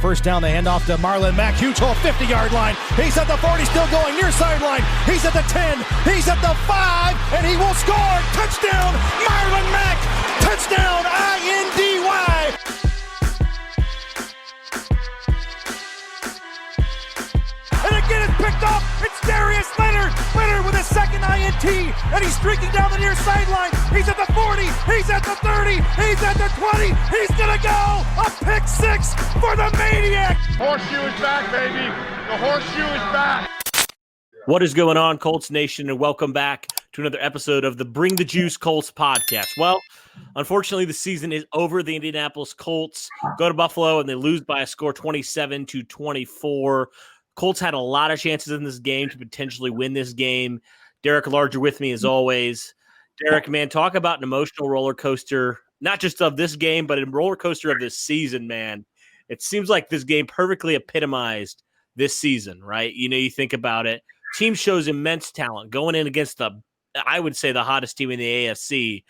first down. They hand off to Marlon Mack. Huge hole, 50-yard line. He's at the 40, still going near sideline. He's at the 10. He's at the 5, and he will score. Touchdown, Marlon Mack. Touchdown, INDY. And again, it's picked up. It's Darius Leonard. Leonard with his second INT, and he's streaking down the near sideline. He's at the 40. He's at the 30. He's at the 20. He's going to go. A pick six for the Maniac. Horseshoe is back, baby. The horseshoe is back. What is going on, Colts Nation, and welcome back to another episode of the Bring the Juice Colts podcast. Well, unfortunately, the season is over. The Indianapolis Colts go to Buffalo, and they lose by a score 27-24. Colts had a lot of chances in this game to potentially win this game. Derek Larger with me as always. Derek, man, talk about an emotional roller coaster, not just of this game, but a roller coaster of this season, man. It seems like this game perfectly epitomized this season, right? You know, you think about it. Team shows immense talent going in against I would say the hottest team in the AFC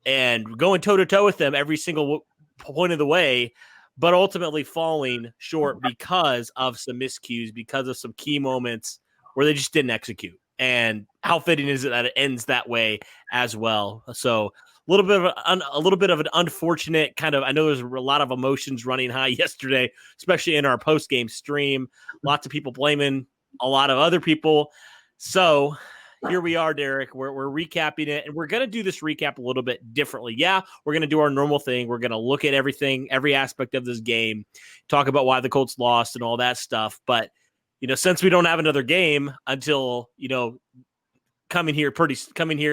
and going toe-to-toe with them every single point of the way, but ultimately falling short because of some miscues, because of some key moments where they just didn't execute. And how fitting is it that it ends that way as well? So a little bit of an unfortunate kind of, I know there's a lot of emotions running high yesterday, especially in our post-game stream. Lots of people blaming a lot of other people. So here we are, Derek. We're recapping it, and we're going to do this recap a little bit differently. Yeah, we're going to do our normal thing. We're going to look at everything, every aspect of this game, talk about why the Colts lost and all that stuff. But, you know, since we don't have another game until, you know, coming here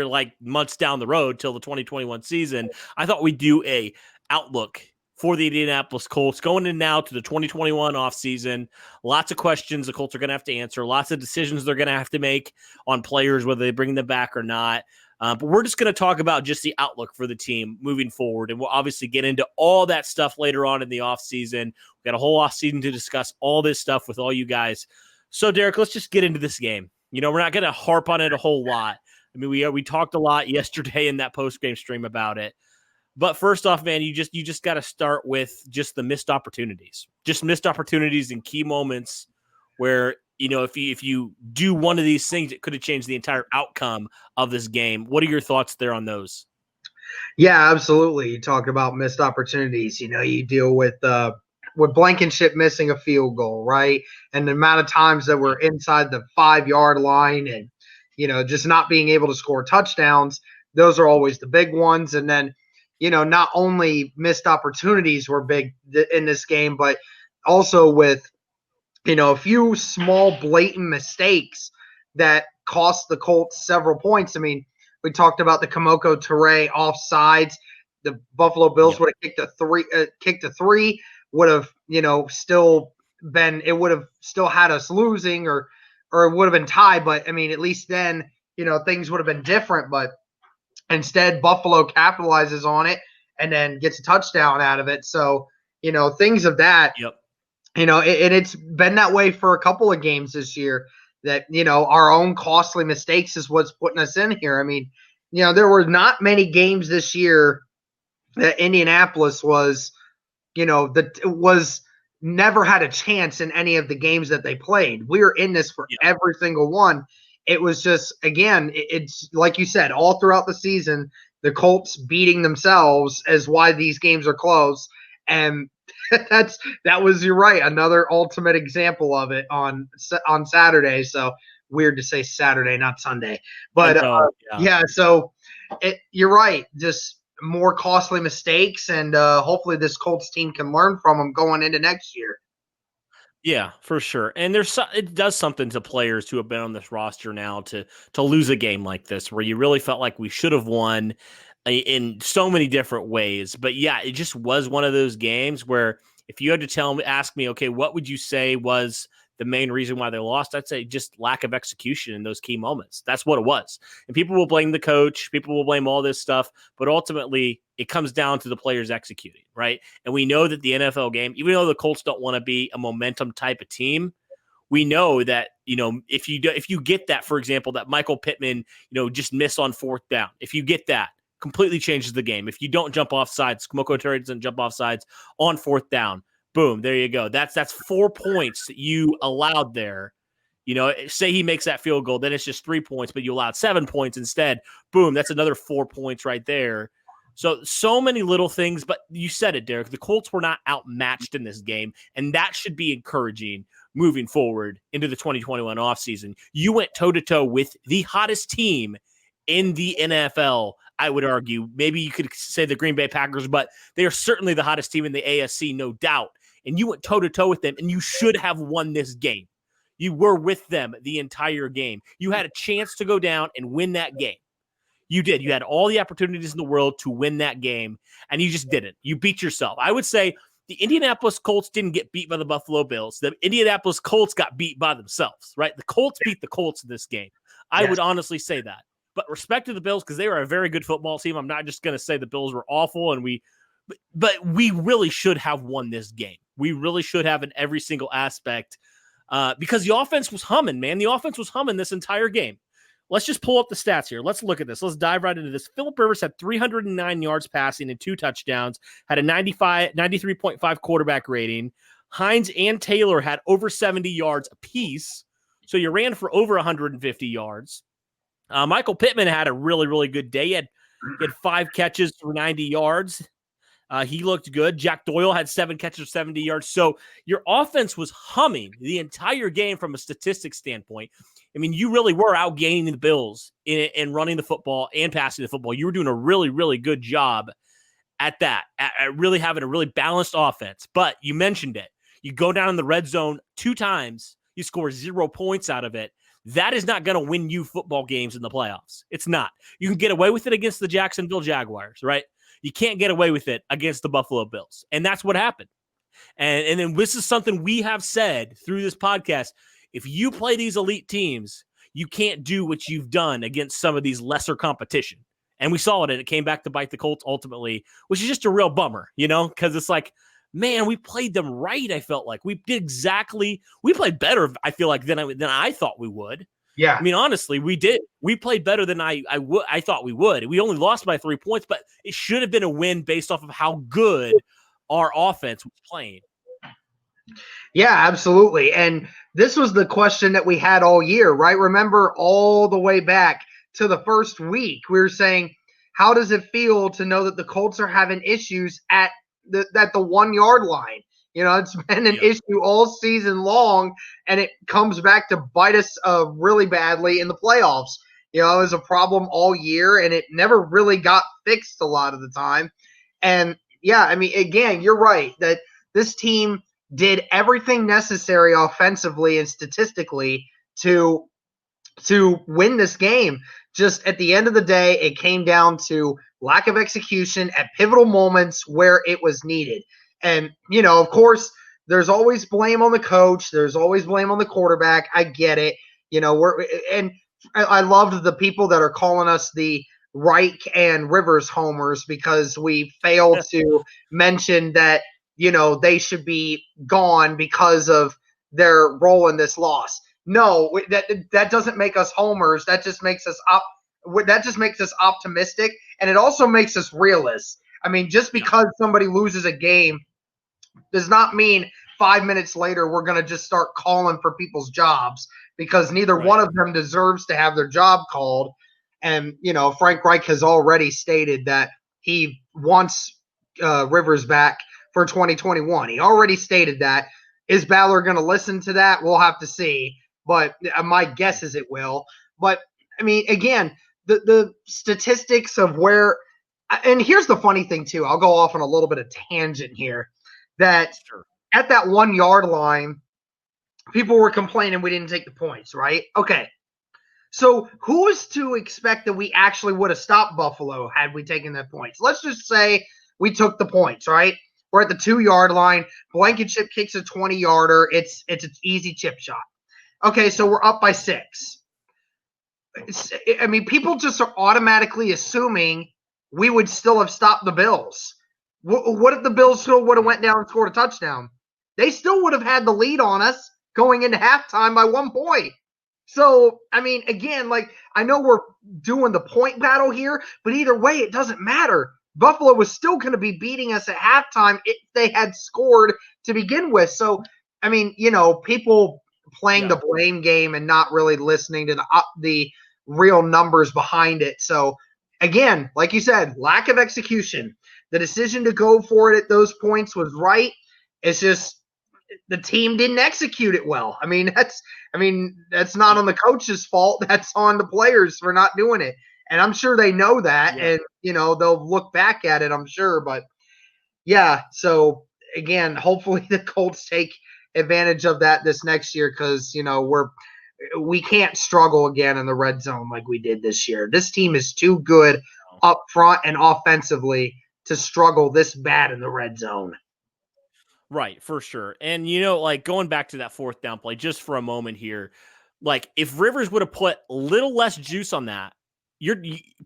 like months down the road till the 2021 season, I thought we'd do a outlook for the Indianapolis Colts going in now to the 2021 offseason. Lots of questions the Colts are going to have to answer, lots of decisions they're going to have to make on players, whether they bring them back or not. But we're just going to talk about just the outlook for the team moving forward. And we'll obviously get into all that stuff later on in the offseason. We got a whole offseason to discuss all this stuff with all you guys. So, Derek, let's just get into this game. You know, we're not going to harp on it a whole lot. I mean, we talked a lot yesterday in that post-game stream about it. But first off, man, you just got to start with just the missed opportunities. Just missed opportunities in key moments where, you know, if you do one of these things, it could have changed the entire outcome of this game. What are your thoughts there on those? Yeah, absolutely. You talk about missed opportunities. You know, you deal with Blankenship missing a field goal, right? And the amount of times that we're inside the 5-yard line and, you know, just not being able to score touchdowns. Those are always the big ones. And then, you know, not only missed opportunities were big in this game, but also with, you know, a few small blatant mistakes that cost the Colts several points. I mean, we talked about the Kamoko Toure offsides. The Buffalo Bills would have kicked a three, would have, you know, it would have still had us losing or it would have been tied. But I mean, at least then, you know, things would have been different. But instead, Buffalo capitalizes on it and then gets a touchdown out of it. So, you know, things of that, you know, it's been that way for a couple of games this year that, you know, our own costly mistakes is what's putting us in here. I mean, you know, there were not many games this year that Indianapolis was, you know, never had a chance in any of the games that they played. We were in this for every single one. It was just, again, it's like you said, all throughout the season, the Colts beating themselves is why these games are close. And you're right, another ultimate example of it on Saturday. So weird to say Saturday, not Sunday. But so you're right, just more costly mistakes, and hopefully this Colts team can learn from them going into next year. Yeah, for sure. And it does something to players who have been on this roster now to lose a game like this, where you really felt like we should have won in so many different ways. But yeah, it just was one of those games where if you had to ask me, okay, what would you say was the main reason why they lost? I'd say just lack of execution in those key moments. That's what it was. And people will blame the coach. People will blame all this stuff. But ultimately, it comes down to the players executing, right? And we know that the NFL game, even though the Colts don't want to be a momentum type of team, we know that, you know, if you get that, for example, that Michael Pittman, you know, just miss on fourth down, if you get that, completely changes the game. If you don't jump off sides, Kamoko Toure doesn't jump off sides on fourth down, Boom, there you go. That's 4 points that you allowed there. You know, say he makes that field goal, then it's just 3 points, but you allowed 7 points instead. Boom, that's another 4 points right there. So many little things, but you said it, Derek. The Colts were not outmatched in this game, and that should be encouraging moving forward into the 2021 offseason. You went toe-to-toe with the hottest team in the NFL, I would argue. Maybe you could say the Green Bay Packers, but they are certainly the hottest team in the AFC, no doubt. And you went toe-to-toe with them, and you should have won this game. You were with them the entire game. You had a chance to go down and win that game. You did. You had all the opportunities in the world to win that game, and you just didn't. You beat yourself. I would say the Indianapolis Colts didn't get beat by the Buffalo Bills. The Indianapolis Colts got beat by themselves, right? The Colts beat the Colts in this game. I would honestly say that. But respect to the Bills, because they were a very good football team. I'm not just going to say the Bills were awful, but we really should have won this game. We really should have in every single aspect because the offense was humming, man. The offense was humming this entire game. Let's just pull up the stats here. Let's look at this. Let's dive right into this. Phillip Rivers had 309 yards passing and 2 touchdowns, had a 93.5 quarterback rating. Hines and Taylor had over 70 yards apiece. So you ran for over 150 yards. Michael Pittman had a really, really good day. He had 5 catches for 90 yards. He looked good. Jack Doyle had 7 catches for 70 yards. So your offense was humming the entire game from a statistics standpoint. I mean, you really were outgaining the Bills in running the football and passing the football. You were doing a really, really good job at that, at really having a really balanced offense. But you mentioned it. You go down in the red zone 2 times. You score 0 points out of it. That is not going to win you football games in the playoffs. It's not. You can get away with it against the Jacksonville Jaguars, right? You can't get away with it against the Buffalo Bills. And that's what happened. And then this is something we have said through this podcast. If you play these elite teams, you can't do what you've done against some of these lesser competition. And we saw it, and it came back to bite the Colts ultimately, which is just a real bummer, you know, because it's like, man, we played them right. I felt like we played better, I feel like, than I thought we would. Yeah. I mean, honestly, we did. We played better than I thought we would. We only lost by 3 points, but it should have been a win based off of how good our offense was playing. Yeah, absolutely. And this was the question that we had all year, right? Remember all the way back to the first week, we were saying, how does it feel to know that the Colts are having issues at the 1 yard line? You know, it's been an issue all season long, and it comes back to bite us really badly in the playoffs. You know, it was a problem all year, and it never really got fixed a lot of the time. And, yeah, I mean, again, you're right that this team did everything necessary offensively and statistically to win this game. Just at the end of the day, it came down to lack of execution at pivotal moments where it was needed. And, you know, of course, there's always blame on the coach. There's always blame on the quarterback. I get it. You know, I loved the people that are calling us the Reich and Rivers homers because we failed to mention that, you know, they should be gone because of their role in this loss. No, that doesn't make us homers. That just makes us optimistic, and it also makes us realists. I mean, just because somebody loses a game does not mean 5 minutes later we're going to just start calling for people's jobs, because neither one of them deserves to have their job called. And, you know, Frank Reich has already stated that he wants Rivers back for 2021. He already stated that. Is Ballard going to listen to that? We'll have to see. But my guess is it will. But, I mean, again, the statistics of where – and here's the funny thing, too. I'll go off on a little bit of tangent here. That at that 1 yard line, people were complaining we didn't take the points, right? Okay. So who is to expect that we actually would have stopped Buffalo had we taken that points? Let's just say we took the points, right? We're at the 2 yard line. Blankenship kicks a 20-yarder. It's an easy chip shot. Okay, so we're up by 6. I mean, people just are automatically assuming we would still have stopped the Bills. What if the Bills still would have went down and scored a touchdown? They still would have had the lead on us going into halftime by 1 point. So, I mean, again, like, I know we're doing the point battle here, but either way, it doesn't matter. Buffalo was still going to be beating us at halftime if they had scored to begin with. So, I mean, people playing the blame game and not really listening to the real numbers behind it. So, again, like you said, lack of execution. The decision to go for it at those points was right. It's just the team didn't execute it well. I mean, that's not on the coach's fault. That's on the players for not doing it. And I'm sure they know that, and they'll look back at it, I'm sure. But yeah, so again, hopefully the Colts take advantage of that this next year, because we can't struggle again in the red zone like we did this year. This team is too good up front and offensively to struggle this bad in the red zone. Right, for sure. And, going back to that fourth down play just for a moment here, if Rivers would have put a little less juice on that,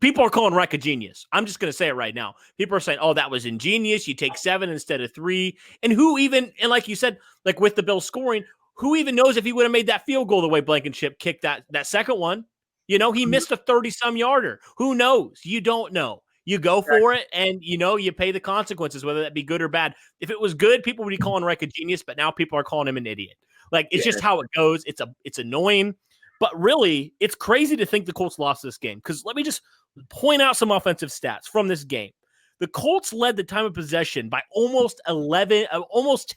people are calling Reich a genius. I'm just going to say it right now. People are saying, oh, that was ingenious. You take 7 instead of 3. And and like you said, with the Bills scoring, who even knows if he would have made that field goal the way Blankenship kicked that second one? He missed a 30-some yarder. Who knows? You don't know. You go for it, and, you pay the consequences, whether that be good or bad. If it was good, people would be calling Reich a genius, but now people are calling him an idiot. It's just how it goes. It's annoying. But really, it's crazy to think the Colts lost this game, because let me just point out some offensive stats from this game. The Colts led the time of possession by almost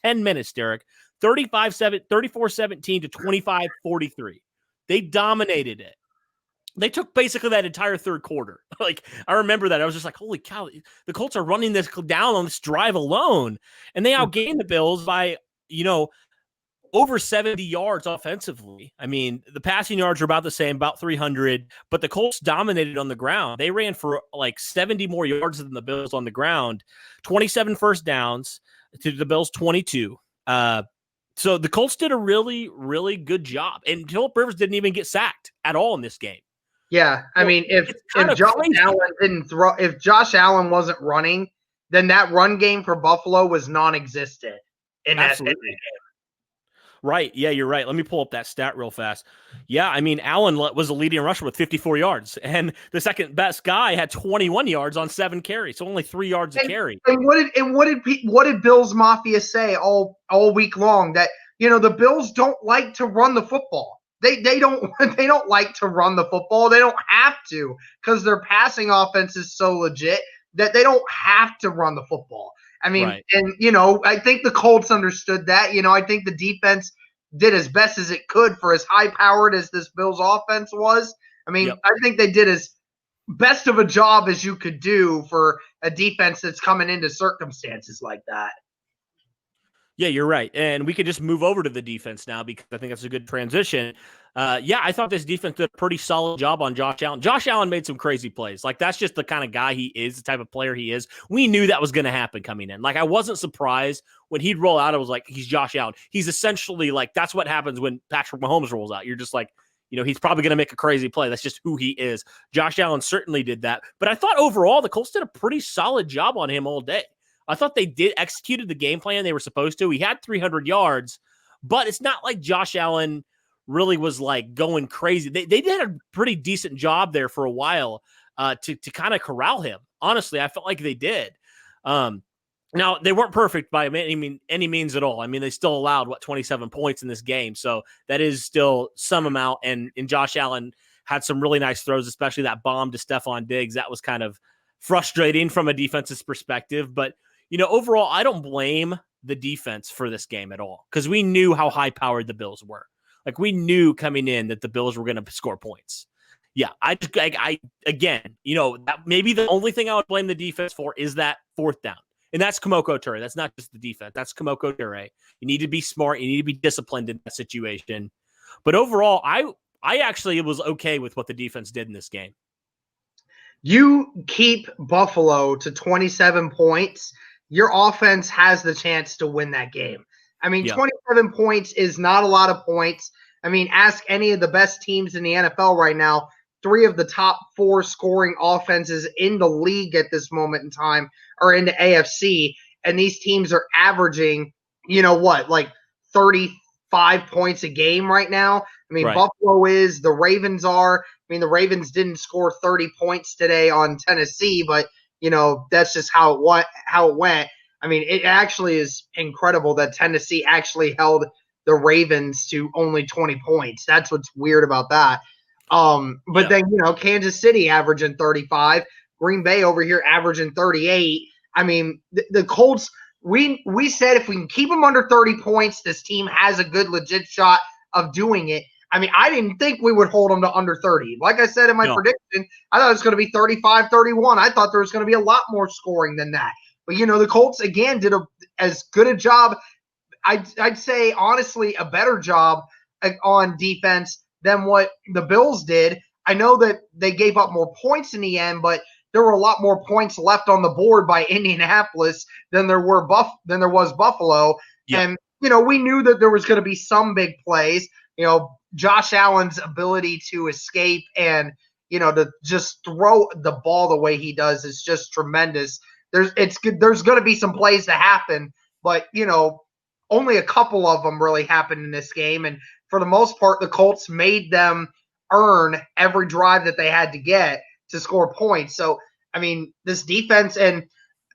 10 minutes, Derek, 34-17 to 25-43. They dominated it. They took basically that entire third quarter. I remember that. I was just like, holy cow, the Colts are running this down on this drive alone. And they outgained the Bills by, over 70 yards offensively. I mean, the passing yards are about the same, about 300, but the Colts dominated on the ground. They ran for 70 more yards than the Bills on the ground, 27 first downs to the Bills 22. So the Colts did a really, really good job. And Philip Rivers didn't even get sacked at all in this game. Yeah, I mean, if Josh Allen wasn't running, then that run game for Buffalo was non-existent in that game. Right. Yeah, you're right. Let me pull up that stat real fast. Yeah, I mean, Allen was a leading rusher with 54 yards, and the second best guy had 21 yards on 7 carries, so only 3 yards a carry. And what did Bills Mafia say all week long? That the Bills don't like to run the football. They don't like to run the football. They don't have to, because their passing offense is so legit that they don't have to run the football. I mean, right. And, I think the Colts understood that. I think the defense did as best as it could for as high-powered as this Bills offense was. I mean, I think they did as best of a job as you could do for a defense that's coming into circumstances like that. Yeah, you're right. And we could just move over to the defense now, because I think that's a good transition. I thought this defense did a pretty solid job on Josh Allen. Josh Allen made some crazy plays. That's just the kind of guy he is, the type of player he is. We knew that was going to happen coming in. I wasn't surprised when he'd roll out. I was like, he's Josh Allen. He's essentially that's what happens when Patrick Mahomes rolls out. You're just like, he's probably going to make a crazy play. That's just who he is. Josh Allen certainly did that. But I thought overall the Colts did a pretty solid job on him all day. I thought they executed the game plan they were supposed to. He had 300 yards, but it's not like Josh Allen really was going crazy. They did a pretty decent job there for a while to kind of corral him. Honestly, I felt like they did. Now, they weren't perfect by any means at all. I mean, they still allowed 27 points in this game, so that is still some amount. And Josh Allen had some really nice throws, especially that bomb to Stephon Diggs. That was kind of frustrating from a defense's perspective, but overall, I don't blame the defense for this game at all, because we knew how high-powered the Bills were. We knew coming in that the Bills were going to score points. Yeah, again, that maybe the only thing I would blame the defense for is that fourth down. And that's Kemoko Turay. That's not just the defense. That's Kemoko Turay. You need to be smart. You need to be disciplined in that situation. But overall, I actually was okay with what the defense did in this game. You keep Buffalo to 27 points, your offense has the chance to win that game. I mean, 27 points is not a lot of points. I mean, ask any of the best teams in the NFL right now. 3 of the top 4 scoring offenses in the league at this moment in time are in the AFC, and these teams are averaging, 35 points a game right now. I mean, right. Buffalo is, the Ravens are. I mean, the Ravens didn't score 30 points today on Tennessee, but that's just how it went. I mean, it actually is incredible that Tennessee actually held the Ravens to only 20 points. That's what's weird about that. But then, Kansas City averaging 35, Green Bay over here averaging 38. I mean, the Colts, we said if we can keep them under 30 points, this team has a good legit shot of doing it. I mean, I didn't think we would hold them to under 30. Like I said in my prediction, I thought it was going to be 35-31. I thought there was going to be a lot more scoring than that. But, the Colts, again, did as good a job, I'd say, honestly, a better job on defense than what the Bills did. I know that they gave up more points in the end, but there were a lot more points left on the board by Indianapolis than there was Buffalo. Yep. And, we knew that there was going to be some big plays. Josh Allen's ability to escape and, to just throw the ball the way he does is just tremendous. There's going to be some plays to happen, but, only a couple of them really happened in this game. And for the most part, the Colts made them earn every drive that they had to get to score points. So, I mean, this defense and,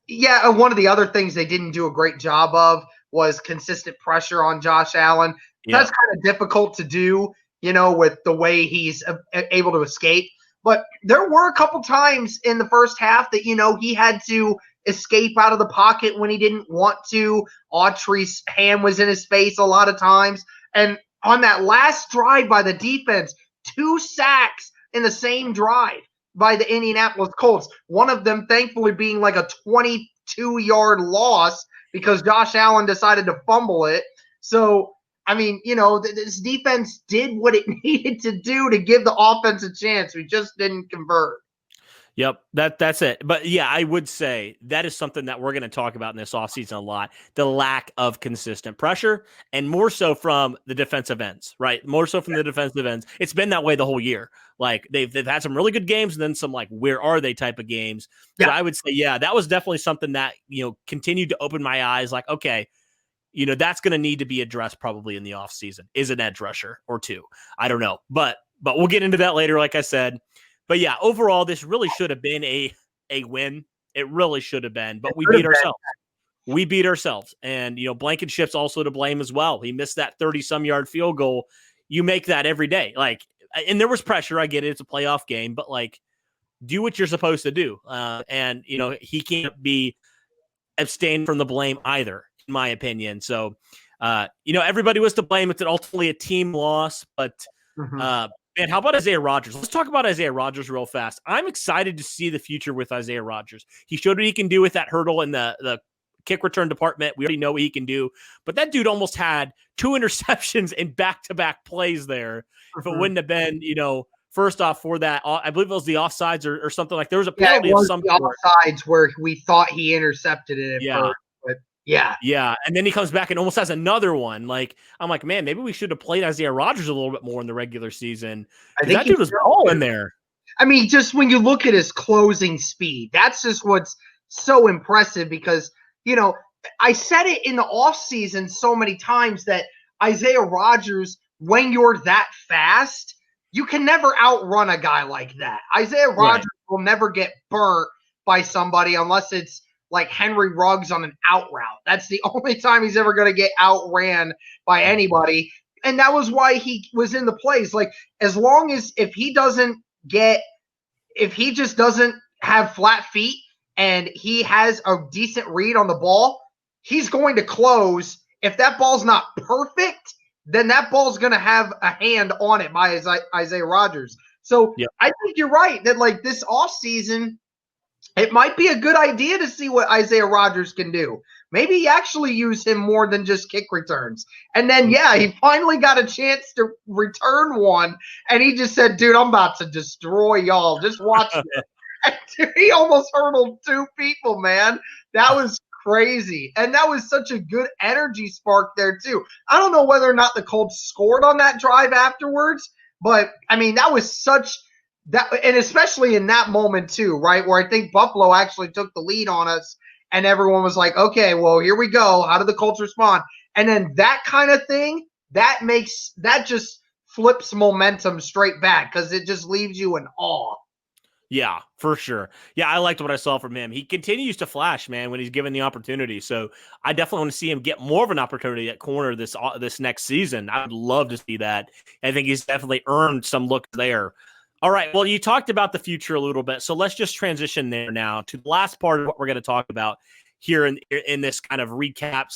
one of the other things they didn't do a great job of was consistent pressure on Josh Allen. Yeah. That's kind of difficult to do, with the way he's able to escape. But there were a couple times in the first half that, he had to escape out of the pocket when he didn't want to. Autry's hand was in his face a lot of times. And on that last drive by the defense, 2 sacks in the same drive by the Indianapolis Colts. One of them, thankfully, being like a 22-yard loss because Josh Allen decided to fumble it. So, I mean, this defense did what it needed to do to give the offense a chance. We just didn't convert. Yep, that's it. But yeah, I would say that is something that we're going to talk about in this offseason a lot, the lack of consistent pressure, and more so from the defensive ends, right? More so from the defensive ends. It's been that way the whole year. Like they've had some really good games and then some like, where are they type of games. So I would say, that was definitely something that, continued to open my eyes like, okay, that's going to need to be addressed probably in the offseason is an edge rusher or two. I don't know, but we'll get into that later, like I said. But yeah, overall, this really should have been a win. It really should have been, but we beat ourselves. We beat ourselves. And, Blankenship's also to blame as well. He missed that 30-some yard field goal. You make that every day. Like, and there was pressure. I get it. It's a playoff game, but like, do what you're supposed to do. And, he can't be abstained from the blame either, in my opinion. So, everybody was to blame. It's ultimately a team loss, but, man, how about Isaiah Rodgers? Let's talk about Isaiah Rodgers real fast. I'm excited to see the future with Isaiah Rodgers. He showed what he can do with that hurdle in the kick return department. We already know what he can do. But that dude almost had 2 interceptions in back-to-back plays there. If it wouldn't have been, first off for that, I believe it was the offsides or something like there was a penalty of some sort. Offsides where we thought he intercepted it at first. But yeah. And then he comes back and almost has another one. Like, I'm like, man, maybe we should have played Isaiah Rodgers a little bit more in the regular season. I think that dude was all in there. I mean, just when you look at his closing speed, that's just what's so impressive because, I said it in the offseason so many times that Isaiah Rodgers, when you're that fast, you can never outrun a guy like that. Isaiah Rodgers will never get burnt by somebody unless it's like Henry Ruggs on an out route. That's the only time he's ever going to get outran by anybody. And that was why he was in the plays. Like, as long as if he just doesn't have flat feet and he has a decent read on the ball, he's going to close. If that ball's not perfect, then that ball's going to have a hand on it by Isaiah Rodgers. So I think you're right that like this offseason, it might be a good idea to see what Isaiah Rodgers can do. Maybe actually use him more than just kick returns. And then, he finally got a chance to return one, and he just said, dude, I'm about to destroy y'all. Just watch it. And he almost hurdled 2 people, man. That was crazy. And that was such a good energy spark there, too. I don't know whether or not the Colts scored on that drive afterwards, but, I mean, that was such – that, and especially in that moment too, right, where I think Buffalo actually took the lead on us and everyone was like, okay, well, here we go. How did the Colts respond? And then that kind of thing, that just flips momentum straight back because it just leaves you in awe. Yeah, for sure. Yeah, I liked what I saw from him. He continues to flash, man, when he's given the opportunity. So I definitely want to see him get more of an opportunity at corner this next season. I would love to see that. I think he's definitely earned some looks there. All right. Well, you talked about the future a little bit, so let's just transition there now to the last part of what we're going to talk about here in this kind of recap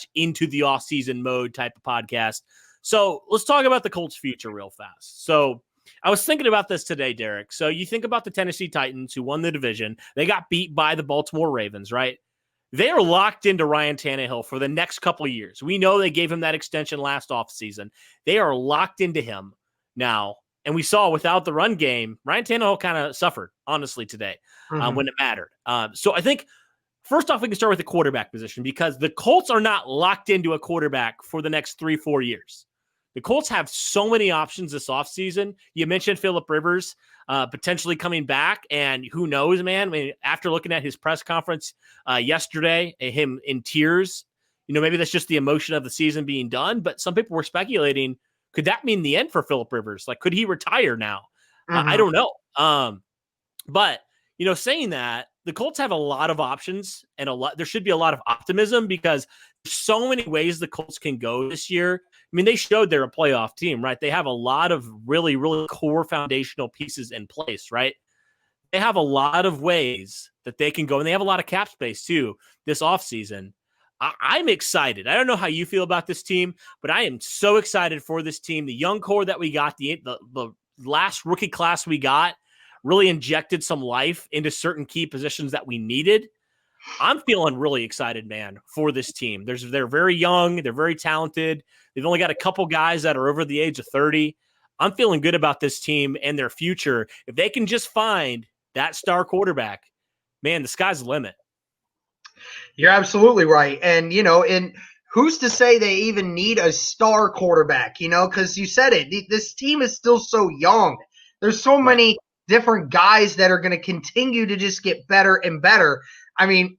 / into the offseason mode type of podcast. So let's talk about the Colts' future real fast. So I was thinking about this today, Derek. So you think about the Tennessee Titans who won the division. They got beat by the Baltimore Ravens, right? They are locked into Ryan Tannehill for the next couple of years. We know they gave him that extension last offseason. They are locked into him now. And we saw without the run game, Ryan Tannehill kind of suffered, honestly, today when it mattered. So I think, first off, we can start with the quarterback position because the Colts are not locked into a quarterback for the next 3-4 years. The Colts have so many options this offseason. You mentioned Phillip Rivers potentially coming back, and who knows, man? I mean, after looking at his press conference yesterday, him in tears, maybe that's just the emotion of the season being done, but some people were speculating, could that mean the end for Phillip Rivers? Like, could he retire now? I don't know. But, saying that, the Colts have a lot of options and there should be a lot of optimism because there's so many ways the Colts can go this year. I mean, they showed they're a playoff team, right? They have a lot of really, really core foundational pieces in place, right? They have a lot of ways that they can go, and they have a lot of cap space too this offseason. I'm excited. I don't know how you feel about this team, but I am so excited for this team. The young core that we got, the last rookie class we got, really injected some life into certain key positions that we needed. I'm feeling really excited, man, for this team. They're very young. They're very talented. They've only got a couple guys that are over the age of 30. I'm feeling good about this team and their future. If they can just find that star quarterback, man, the sky's the limit. You're absolutely right. And, and who's to say they even need a star quarterback, because you said it. This team is still so young. There's so many different guys that are going to continue to just get better and better. I mean,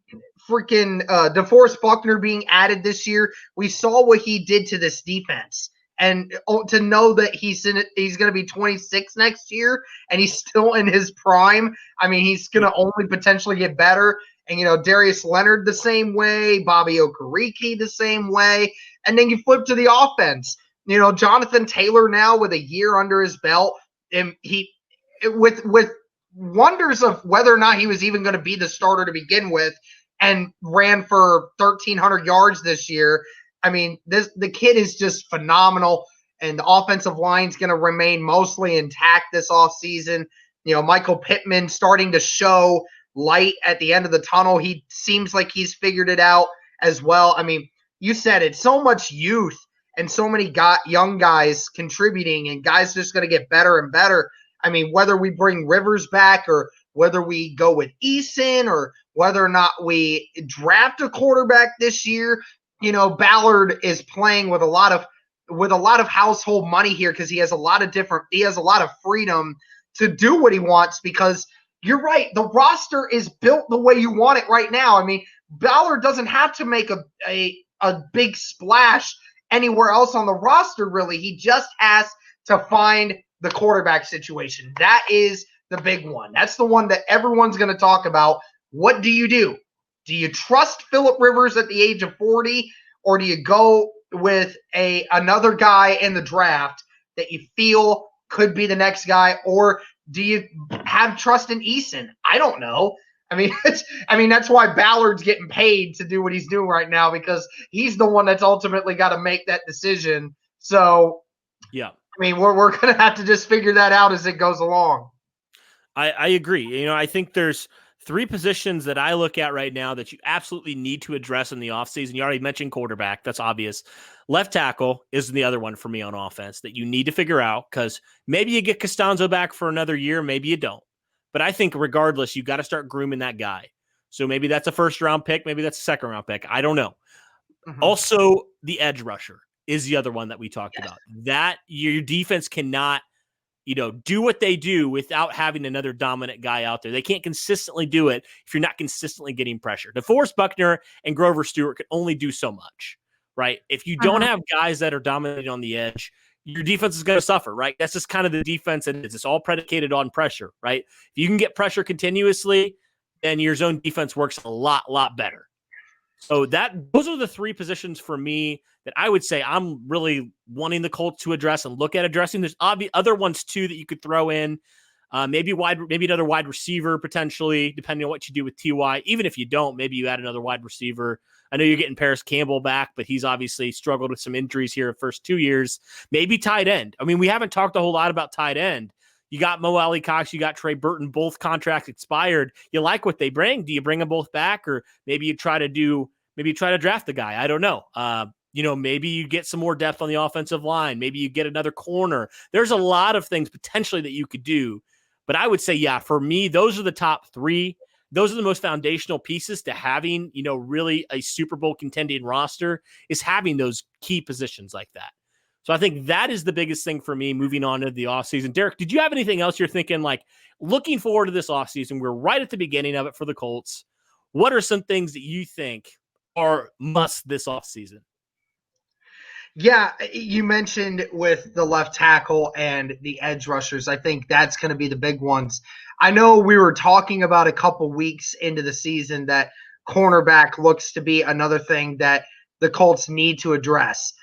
freaking DeForest Buckner being added this year, we saw what he did to this defense. And to know that he's going to be 26 next year and he's still in his prime, I mean, he's going to only potentially get better. And, Darius Leonard the same way, Bobby Okereke the same way. And then you flip to the offense. Jonathan Taylor now with a year under his belt, and with wonders of whether or not he was even going to be the starter to begin with, and ran for 1,300 yards this year. I mean, the kid is just phenomenal, and the offensive line's going to remain mostly intact this offseason. Michael Pittman starting to show light at the end of the tunnel. He seems like he's figured it out as well. I mean, you said it, so much youth and so many young guys contributing, and guys just going to get better and better. I mean, whether we bring Rivers back or whether we go with Eason or whether or not we draft a quarterback this year, Ballard is playing with a lot of household money here because he has a lot of freedom to do what he wants, because you're right, the roster is built the way you want it right now. I mean, Ballard doesn't have to make a big splash anywhere else on the roster, really. He just has to find the quarterback situation. That is the big one. That's the one that everyone's going to talk about. What do? Do you trust Phillip Rivers at the age of 40, or do you go with another guy in the draft that you feel could be the next guy, or do you have trust in Eason? I don't know. I mean, that's why Ballard's getting paid to do what he's doing right now, because he's the one that's ultimately got to make that decision. So, yeah. I mean, we're going to have to just figure that out as it goes along. I agree. I think there's 3 positions that I look at right now that you absolutely need to address in the offseason. You already mentioned quarterback. That's obvious. Left tackle is the other one for me on offense that you need to figure out, because maybe you get Costanzo back for another year, maybe you don't. But I think regardless, you got to start grooming that guy. So maybe that's a first-round pick. Maybe that's a second-round pick. I don't know. Mm-hmm. Also, the edge rusher is the other one that we talked about. That your defense cannot do what they do without having another dominant guy out there. They can't consistently do it if you're not consistently getting pressure. DeForest Buckner and Grover Stewart can only do so much, right? If you don't have guys that are dominating on the edge, your defense is going to suffer, right? That's just kind of the defense, and it's all predicated on pressure, right? If you can get pressure continuously, then your zone defense works a lot better. So those are the three positions for me that I would say I'm really wanting the Colts to address and look at addressing. There's other ones too that you could throw in. Maybe another wide receiver potentially, depending on what you do with Ty. Even if you don't, maybe you add another wide receiver. I know you're getting Paris Campbell back, but he's obviously struggled with some injuries here the first 2 years. Maybe tight end. I mean, we haven't talked a whole lot about tight end. You got Mo Alley Cox, you got Trey Burton, both contracts expired. You like what they bring. Do you bring them both back, or maybe you try to draft the guy? I don't know. Maybe you get some more depth on the offensive line. Maybe you get another corner. There's a lot of things potentially that you could do. But I would say, yeah, for me, those are the top three. Those are the most foundational pieces to having, really a Super Bowl contending roster, is having those key positions like that. So I think that is the biggest thing for me moving on to the offseason. Derek, did you have anything else you're thinking, like looking forward to this offseason? We're right at the beginning of it for the Colts. What are some things that you think are must this offseason? Yeah, you mentioned with the left tackle and the edge rushers. I think that's going to be the big ones. I know we were talking about a couple weeks into the season that cornerback looks to be another thing that the Colts need to address.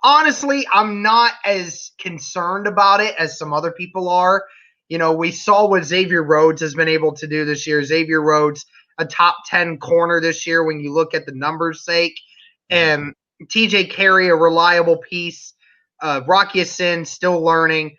Honestly, I'm not as concerned about it as some other people are. We saw what Xavier Rhodes has been able to do this year. Xavier Rhodes, a top 10 corner this year when you look at the numbers' sake. And TJ Carey, a reliable piece. Rocky Sin, still learning.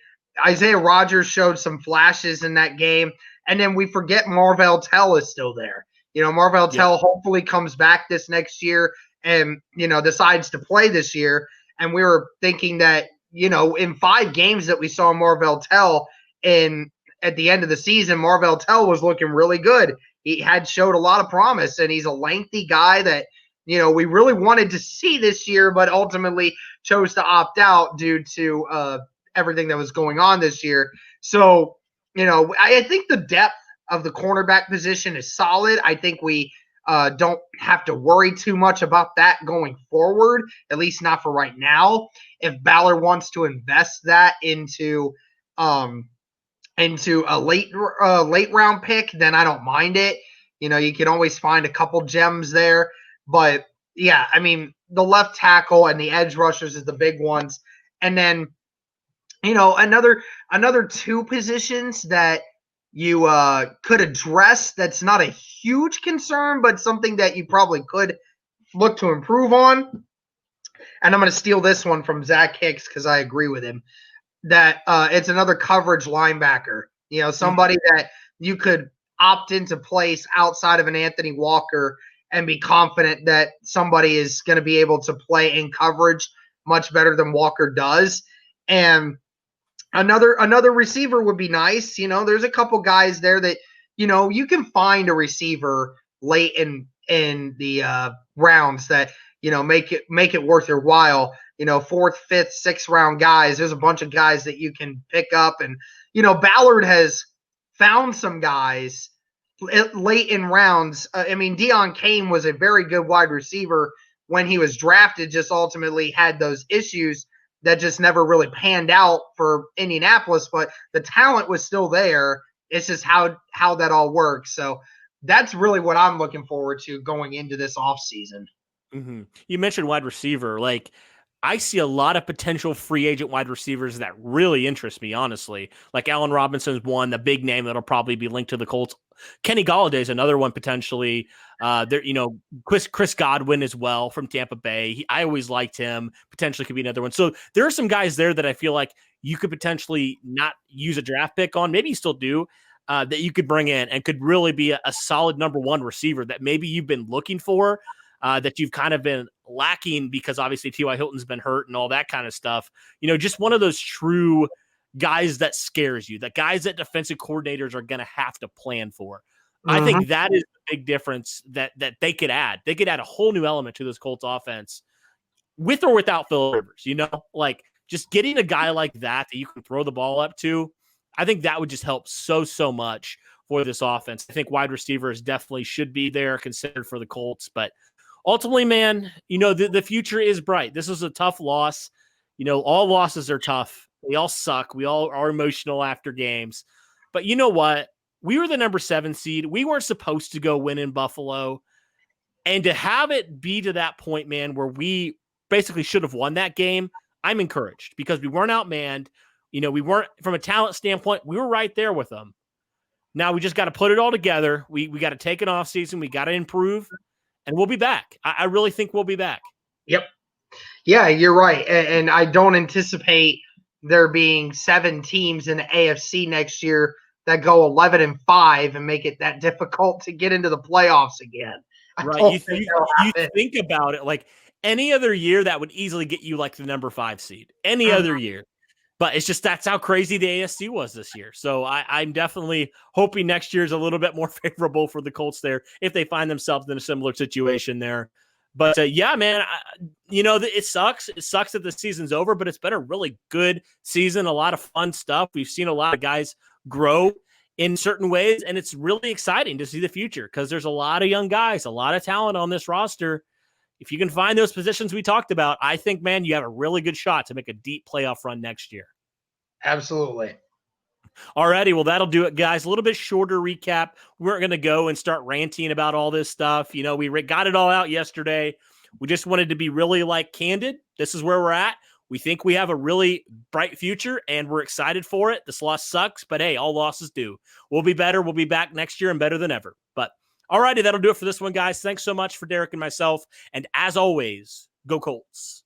Isaiah Rodgers showed some flashes in that game. And then we forget Marvell Tell is still there. Marvell Tell hopefully comes back this next year and, decides to play this year. And we were thinking that, in 5 games that we saw Marvell Tell at the end of the season, Marvell Tell was looking really good. He had showed a lot of promise, and he's a lengthy guy that, we really wanted to see this year, but ultimately chose to opt out due to everything that was going on this year. So, I think the depth of the cornerback position is solid. I think we don't have to worry too much about that going forward, at least not for right now. If Ballard wants to invest that into a late round pick, then I don't mind it. You can always find a couple gems there. But, yeah, I mean, the left tackle and the edge rushers is the big ones. And then, another 2 positions that you could address that's not a huge concern, but something that you probably could look to improve on. And I'm going to steal this one from Zach Hicks because I agree with him, that it's another coverage linebacker. Somebody that you could opt into place outside of an Anthony Walker and be confident that somebody is going to be able to play in coverage much better than Walker does. And another receiver would be nice. There's a couple guys there that, you can find a receiver late in the rounds that, make it worth your while. 4th, 5th, 6th round guys. There's a bunch of guys that you can pick up. And, Ballard has found some guys late in rounds. Deion Kane was a very good wide receiver when he was drafted, just ultimately had those issues that just never really panned out for Indianapolis, but the talent was still there. It's just how that all works. So that's really what I'm looking forward to going into this offseason. Mm-hmm. You mentioned wide receiver. I see a lot of potential free agent wide receivers that really interest me, honestly. Like Allen Robinson's one, the big name that'll probably be linked to the Colts. Kenny Golladay is another one potentially. Chris Godwin as well from Tampa Bay. I always liked him. Potentially could be another one. So there are some guys there that I feel like you could potentially not use a draft pick on. Maybe you still do. That you could bring in and could really be a solid number 1 receiver that maybe you've been looking for. That you've kind of been lacking because obviously T.Y. Hilton's been hurt and all that kind of stuff. Just one of those true guys that scares you, the guys that defensive coordinators are going to have to plan for. I think that is the big difference that they could add. They could add a whole new element to this Colts offense with or without Phil Rivers, just getting a guy like that you can throw the ball up to. I think that would just help so much for this offense. I think wide receivers definitely should be there considered for the Colts, but ultimately, man, the future is bright. This is a tough loss. All losses are tough. They all suck. We all are emotional after games. But you know what? We were the number 7 seed. We weren't supposed to go win in Buffalo. And to have it be to that point, man, where we basically should have won that game, I'm encouraged because we weren't outmanned. We weren't, from a talent standpoint, we were right there with them. Now we just got to put it all together. We got to take an off season. We got to improve, and we'll be back. I really think we'll be back. Yep. Yeah, you're right. And I don't anticipate there being 7 teams in the AFC next year that go 11-5 and make it that difficult to get into the playoffs again. Right. You think about it, like any other year that would easily get you like the number 5 seed. Any other year. But it's just that's how crazy the AFC was this year. So I'm definitely hoping next year is a little bit more favorable for the Colts there if they find themselves in a similar situation there. But yeah, man, it sucks. It sucks that the season's over, but it's been a really good season. A lot of fun stuff. We've seen a lot of guys grow in certain ways, and it's really exciting to see the future because there's a lot of young guys, a lot of talent on this roster. If you can find those positions we talked about, I think, man, you have a really good shot to make a deep playoff run next year. Absolutely. Alrighty, well, that'll do it, guys. A little bit shorter recap. We're going to go and start ranting about all this stuff. We got it all out yesterday. We just wanted to be really candid. This is where we're at. We think we have a really bright future, and we're excited for it. This loss sucks, but hey, all losses do. We'll be better. We'll be back next year and better than ever. But alrighty, that'll do it for this one, guys. Thanks so much for Derek and myself. And as always, go Colts.